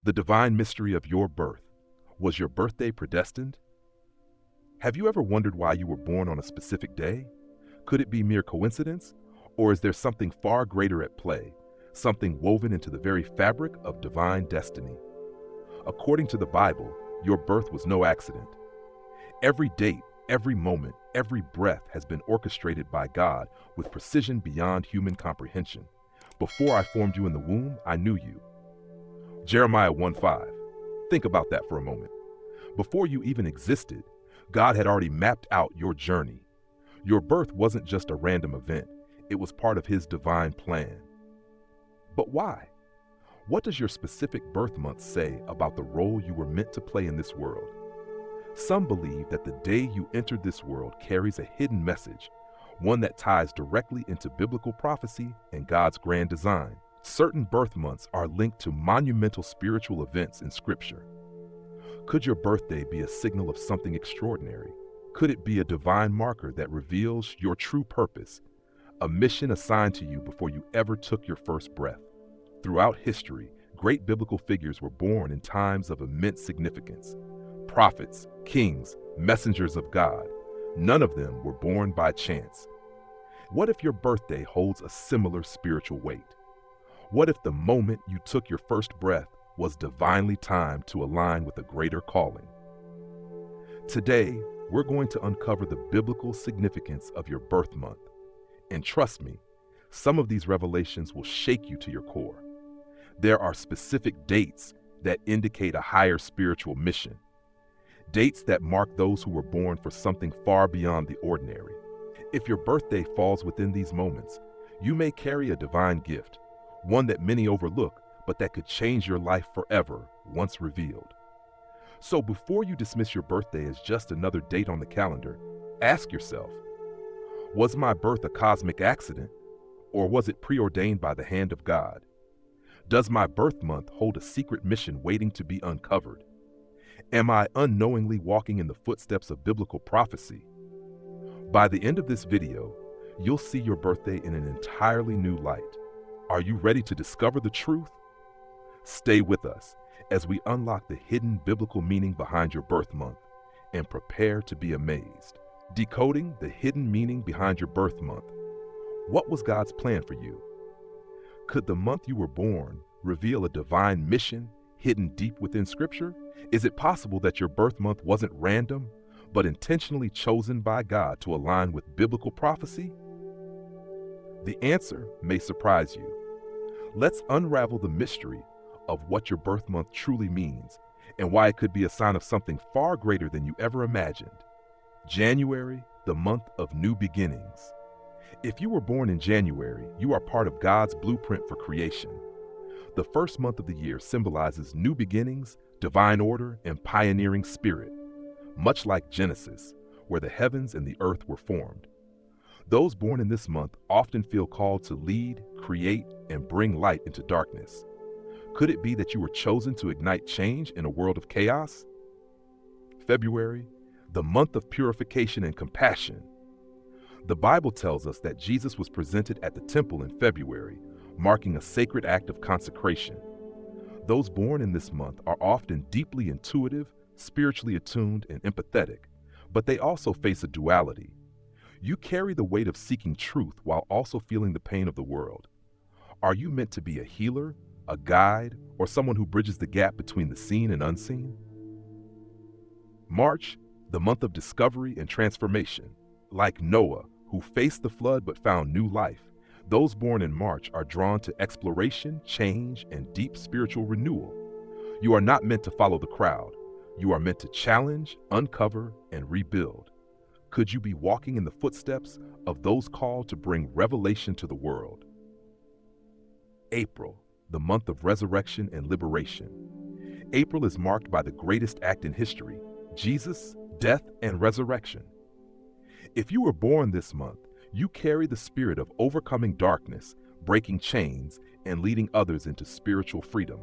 The divine mystery of your birth. Was your birthday predestined? Have you ever wondered why you were born on a specific day? Could it be mere coincidence? Or is there something far greater at play, something woven into the very fabric of divine destiny? According to the Bible, your birth was no accident. Every date, every moment, every breath has been orchestrated by God with precision beyond human comprehension. Before I formed you in the womb, I knew you. Jeremiah 1:5. Think about that for a moment. Before you even existed, God had already mapped out your journey. Your birth wasn't just a random event, it was part of His divine plan. But why? What does your specific birth month say about the role you were meant to play in this world? Some believe that the day you entered this world carries a hidden message, one that ties directly into biblical prophecy and God's grand design. Certain birth months are linked to monumental spiritual events in Scripture. Could your birthday be a signal of something extraordinary? Could it be a divine marker that reveals your true purpose, a mission assigned to you before you ever took your first breath? Throughout history, great biblical figures were born in times of immense significance. Prophets, kings, messengers of God. None of them were born by chance. What if your birthday holds a similar spiritual weight? What if the moment you took your first breath was divinely timed to align with a greater calling? Today, we're going to uncover the biblical significance of your birth month. And trust me, some of these revelations will shake you to your core. There are specific dates that indicate a higher spiritual mission. Dates that mark those who were born for something far beyond the ordinary. If your birthday falls within these moments, you may carry a divine gift, one that many overlook, but that could change your life forever once revealed. So before you dismiss your birthday as just another date on the calendar, ask yourself, was my birth a cosmic accident, or was it preordained by the hand of God? Does my birth month hold a secret mission waiting to be uncovered? Am I unknowingly walking in the footsteps of biblical prophecy? By the end of this video, you'll see your birthday in an entirely new light. Are you ready to discover the truth? Stay with us as we unlock the hidden biblical meaning behind your birth month and prepare to be amazed. Decoding the hidden meaning behind your birth month. What was God's plan for you? Could the month you were born reveal a divine mission hidden deep within Scripture? Is it possible that your birth month wasn't random, but intentionally chosen by God to align with biblical prophecy? The answer may surprise you. Let's unravel the mystery of what your birth month truly means and why it could be a sign of something far greater than you ever imagined. January, the month of new beginnings. If you were born in January, you are part of God's blueprint for creation. The first month of the year symbolizes new beginnings, divine order, and pioneering spirit, much like Genesis, where the heavens and the earth were formed. Those born in this month often feel called to lead, create, and bring light into darkness. Could it be that you were chosen to ignite change in a world of chaos? February, the month of purification and compassion. The Bible tells us that Jesus was presented at the temple in February, marking a sacred act of consecration. Those born in this month are often deeply intuitive, spiritually attuned, and empathetic, but they also face a duality. You carry the weight of seeking truth while also feeling the pain of the world. Are you meant to be a healer, a guide, or someone who bridges the gap between the seen and unseen? March, the month of discovery and transformation. Like Noah, who faced the flood but found new life, those born in March are drawn to exploration, change, and deep spiritual renewal. You are not meant to follow the crowd. You are meant to challenge, uncover, and rebuild. Could you be walking in the footsteps of those called to bring revelation to the world? April, the month of resurrection and liberation. April is marked by the greatest act in history, Jesus, death, and resurrection. If you were born this month, you carry the spirit of overcoming darkness, breaking chains, and leading others into spiritual freedom.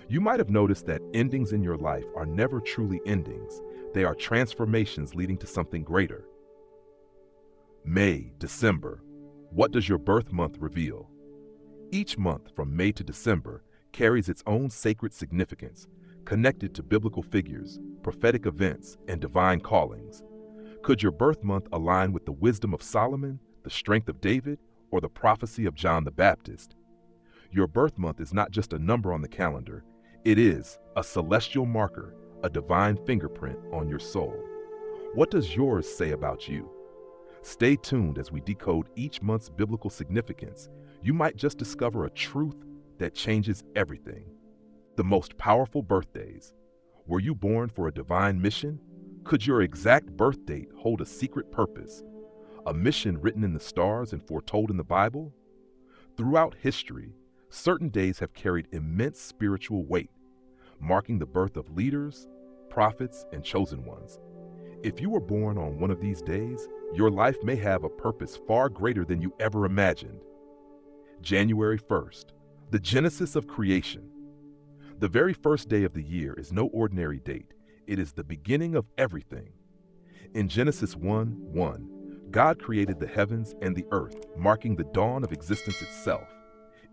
You might have noticed that endings in your life are never truly endings. They are transformations leading to something greater. May, December. What does your birth month reveal? Each month from May to December carries its own sacred significance, connected to biblical figures, prophetic events, and divine callings. Could your birth month align with the wisdom of Solomon, the strength of David, or the prophecy of John the Baptist? Your birth month is not just a number on the calendar, it is a celestial marker, a divine fingerprint on your soul. What does yours say about you? Stay tuned as we decode each month's biblical significance. You might just discover a truth that changes everything. The most powerful birthdays. Were you born for a divine mission? Could your exact birth date hold a secret purpose? A mission written in the stars and foretold in the Bible? Throughout history, certain days have carried immense spiritual weight, marking the birth of leaders, prophets, and chosen ones. If you were born on one of these days, your life may have a purpose far greater than you ever imagined. January 1st, the genesis of creation. The very first day of the year is no ordinary date. It is the beginning of everything. In Genesis 1:1, God created the heavens and the earth, marking the dawn of existence itself.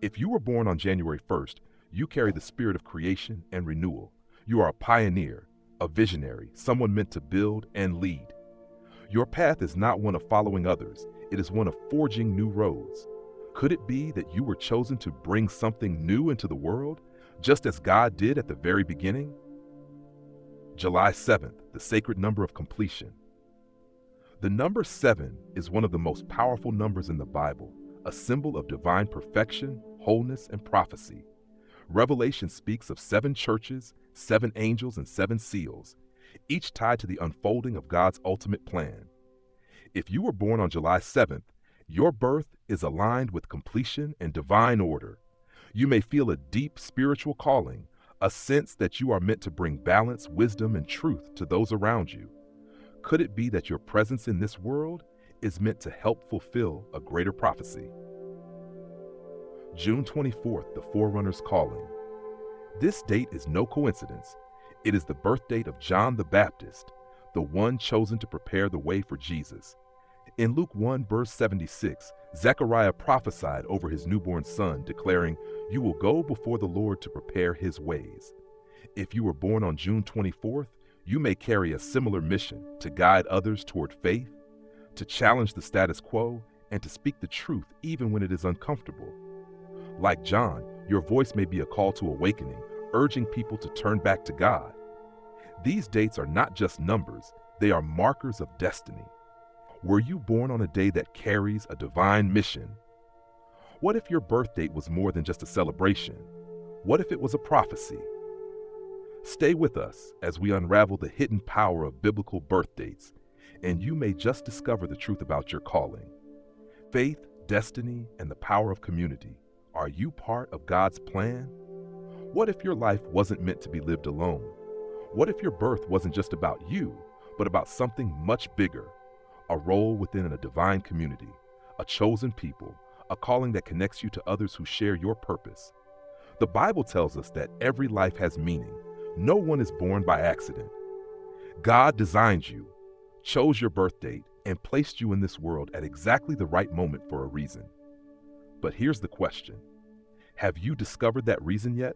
If you were born on January 1st, you carry the spirit of creation and renewal. You are a pioneer, a visionary, someone meant to build and lead. Your path is not one of following others, it is one of forging new roads. Could it be that you were chosen to bring something new into the world, just as God did at the very beginning? July 7th, the sacred number of completion. The number 7 is one of the most powerful numbers in the Bible, a symbol of divine perfection, wholeness, and prophecy. Revelation speaks of 7 churches, 7 angels, and 7 seals, each tied to the unfolding of God's ultimate plan. If you were born on July 7th, your birth is aligned with completion and divine order. You may feel a deep spiritual calling, a sense that you are meant to bring balance, wisdom, and truth to those around you. Could it be that your presence in this world is meant to help fulfill a greater prophecy? June 24th, the Forerunner's Calling. This date is no coincidence. It is the birth date of John the Baptist, the one chosen to prepare the way for Jesus. In Luke 1, verse 76, Zechariah prophesied over his newborn son, declaring, "You will go before the Lord to prepare his ways." If you were born on June 24th, you may carry a similar mission to guide others toward faith, to challenge the status quo, and to speak the truth even when it is uncomfortable. Like John, your voice may be a call to awakening, urging people to turn back to God. These dates are not just numbers, they are markers of destiny. Were you born on a day that carries a divine mission? What if your birth date was more than just a celebration? What if it was a prophecy? Stay with us as we unravel the hidden power of biblical birth dates, and you may just discover the truth about your calling. Faith, destiny, and the power of community. Are you part of God's plan? What if your life wasn't meant to be lived alone? What if your birth wasn't just about you, but about something much bigger? A role within a divine community, a chosen people, a calling that connects you to others who share your purpose. The Bible tells us that every life has meaning. No one is born by accident. God designed you, chose your birth date, and placed you in this world at exactly the right moment for a reason. But here's the question. Have you discovered that reason yet?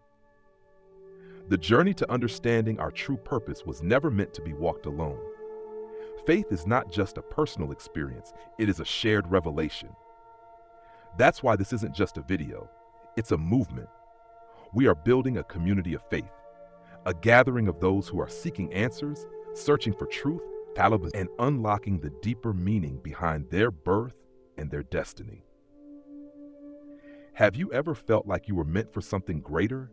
The journey to understanding our true purpose was never meant to be walked alone. Faith is not just a personal experience, it is a shared revelation. That's why this isn't just a video, it's a movement. We are building a community of faith, a gathering of those who are seeking answers, searching for truth, and unlocking the deeper meaning behind their birth and their destiny. Have you ever felt like you were meant for something greater?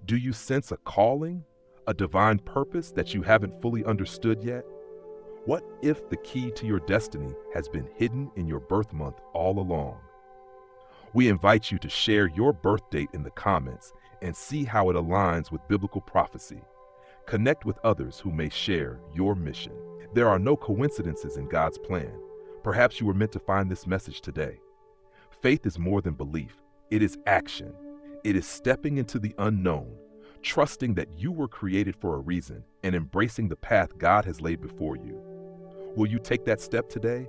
Do you sense a calling, a divine purpose that you haven't fully understood yet? What if the key to your destiny has been hidden in your birth month all along? We invite you to share your birth date in the comments and see how it aligns with biblical prophecy. Connect with others who may share your mission. There are no coincidences in God's plan. Perhaps you were meant to find this message today. Faith is more than belief. It is action. It is stepping into the unknown, trusting that you were created for a reason and embracing the path God has laid before you. Will you take that step today?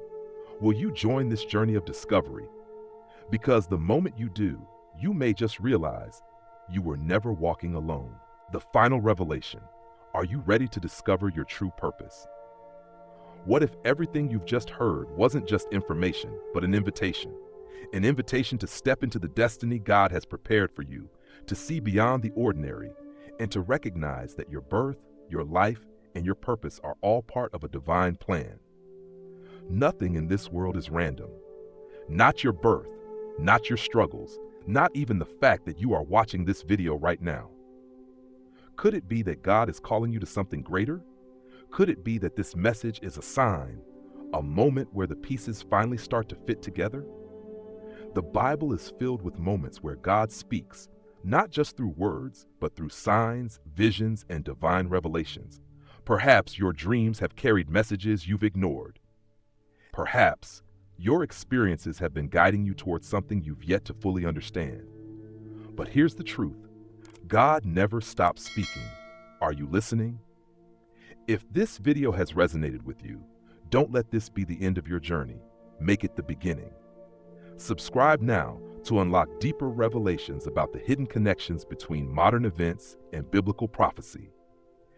Will you join this journey of discovery? Because the moment you do, you may just realize You were never walking alone. The final revelation. Are you ready to discover your true purpose? What if everything you've just heard wasn't just information, but an invitation? An invitation to step into the destiny God has prepared for you, to see beyond the ordinary, and to recognize that your birth, your life, and your purpose are all part of a divine plan. Nothing in this world is random. Not your birth, not your struggles, not even the fact that you are watching this video right now. Could it be that God is calling you to something greater? Could it be that this message is a sign, a moment where the pieces finally start to fit together? The Bible is filled with moments where God speaks, not just through words, but through signs, visions, and divine revelations. Perhaps your dreams have carried messages you've ignored. Perhaps your experiences have been guiding you towards something you've yet to fully understand. But here's the truth. God never stops speaking. Are you listening? If this video has resonated with you, don't let this be the end of your journey. Make it the beginning. Subscribe now to unlock deeper revelations about the hidden connections between modern events and biblical prophecy.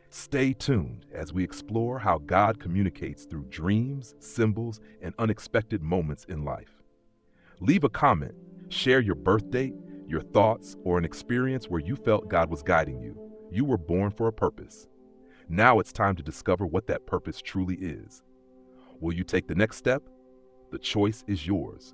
Stay tuned as we explore how God communicates through dreams, symbols, and unexpected moments in life. Leave a comment, share your birth date, your thoughts, or an experience where you felt God was guiding you. You were born for a purpose. Now it's time to discover what that purpose truly is. Will you take the next step? The choice is yours.